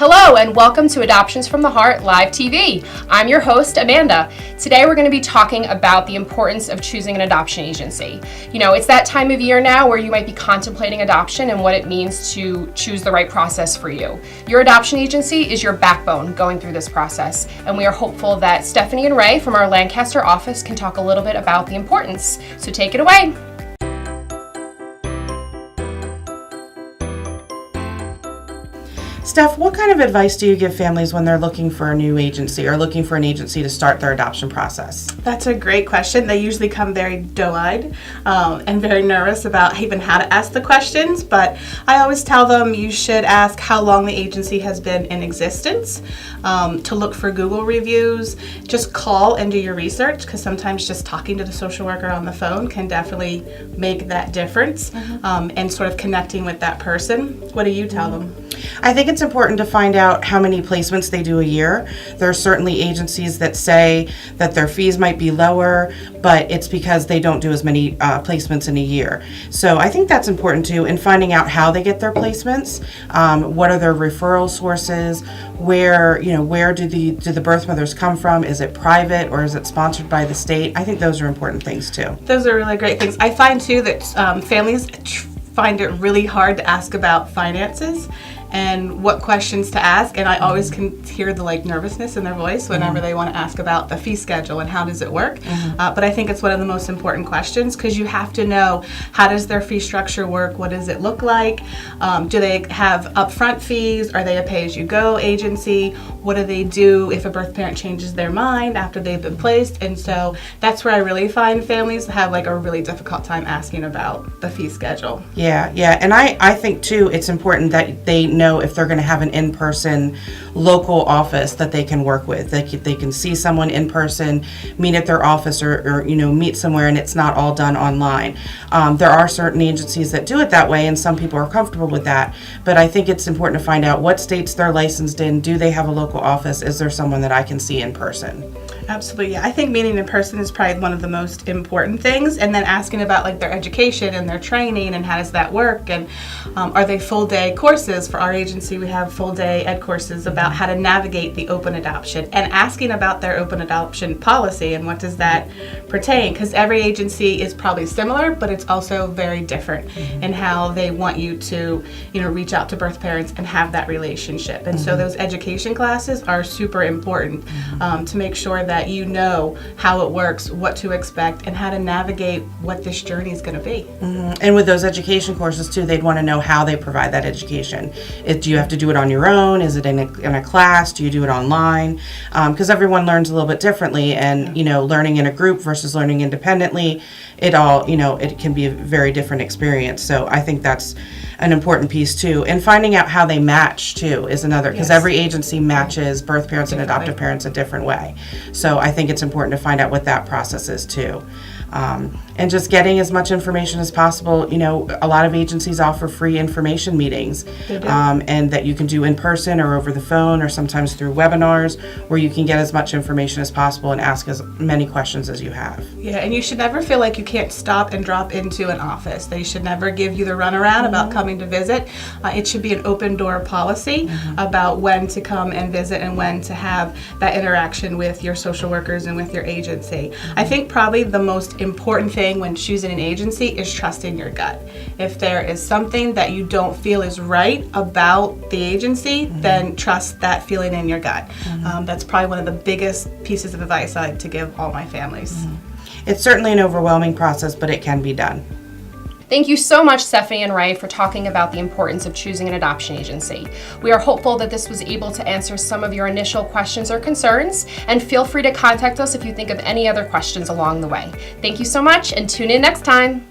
Hello and welcome to Adoptions from the Heart Live TV. I'm your host, Amanda. Today we're going to be talking about the importance of choosing an adoption agency. You know, it's that time of year now where you might be contemplating adoption and what it means to choose the right process for you. Your adoption agency is your backbone going through this process, and we are hopeful that Stephanie and Ray from our Lancaster office can talk a little bit about the importance. So take it away. Steph, what kind of advice do you give families when they're looking for a new agency or looking for an agency to start their adoption process? That's a great question. They usually come very doe-eyed and very nervous about even how to ask the questions, but I always tell them you should ask how long the agency has been in existence, to look for Google reviews, just call and do your research, because sometimes just talking to the social worker on the phone can definitely make that difference, and sort of connecting with that person. What do you tell them? I think it's important to find out how many placements they do a year. There are certainly agencies that say that their fees might be lower, but it's because they don't do as many placements in a year. So I think that's important too, in finding out how they get their placements, what are their referral sources, where do the birth mothers come from? Is it private or is it sponsored by the state? I think those are important things too. Those are really great things. I find too that families find it really hard to ask about finances and what questions to ask, and I always can hear the nervousness in their voice whenever they want to ask about the fee schedule and how does it work. But I think it's one of the most important questions, because you have to know, how does their fee structure work? What does it look like? Do they have upfront fees? Are they a pay-as-you-go agency? What do they do if a birth parent changes their mind after they've been placed? And so that's where I really find families have a really difficult time asking about the fee schedule. Yeah, and I think too it's important that they know if they're going to have an in-person local office that they can work with. They can see someone in person, meet at their office, or meet somewhere, and it's not all done online. There are certain agencies that do it that way, and some people are comfortable with that. But I think it's important to find out what states they're licensed in. Do they have a local office? Is there someone that I can see in person? Absolutely. Yeah. I think meeting in person is probably one of the most important things, and then asking about their education and their training and how does that work, and are they full day courses? For our agency, we have full day ed courses about how to navigate the open adoption, and asking about their open adoption policy and what does that pertain, because every agency is probably similar, but it's also very different in how they want you to reach out to birth parents and have that relationship. And so those education classes are super important to make sure that you know how it works, what to expect, and how to navigate what this journey is going to be. And with those education courses too, they'd want to know how they provide that education. Do you have to do it on your own? Is it in a class? Do you do it online? Because everyone learns a little bit differently, and learning in a group versus learning independently, it can be a very different experience. So I think that's an important piece too. And finding out how they match too is another, because every agency matches birth parents and adoptive parents a different way. So I think it's important to find out what that process is too. And just getting as much information as possible. A lot of agencies offer free information meetings, and that you can do in person or over the phone, or sometimes through webinars, where you can get as much information as possible and ask as many questions as you have. Yeah, and you should never feel like you can't stop and drop into an office. They should never give you the runaround about coming to visit. It should be an open door policy about when to come and visit and when to have that interaction with your social workers and with your agency. I think probably the most important thing when choosing an agency is trusting your gut. If there is something that you don't feel is right about the agency, then trust that feeling in your gut. That's probably one of the biggest pieces of advice I like to give all my families. It's certainly an overwhelming process, but it can be done. Thank you so much, Stephanie and Ray, for talking about the importance of choosing an adoption agency. We are hopeful that this was able to answer some of your initial questions or concerns, and feel free to contact us if you think of any other questions along the way. Thank you so much, and tune in next time.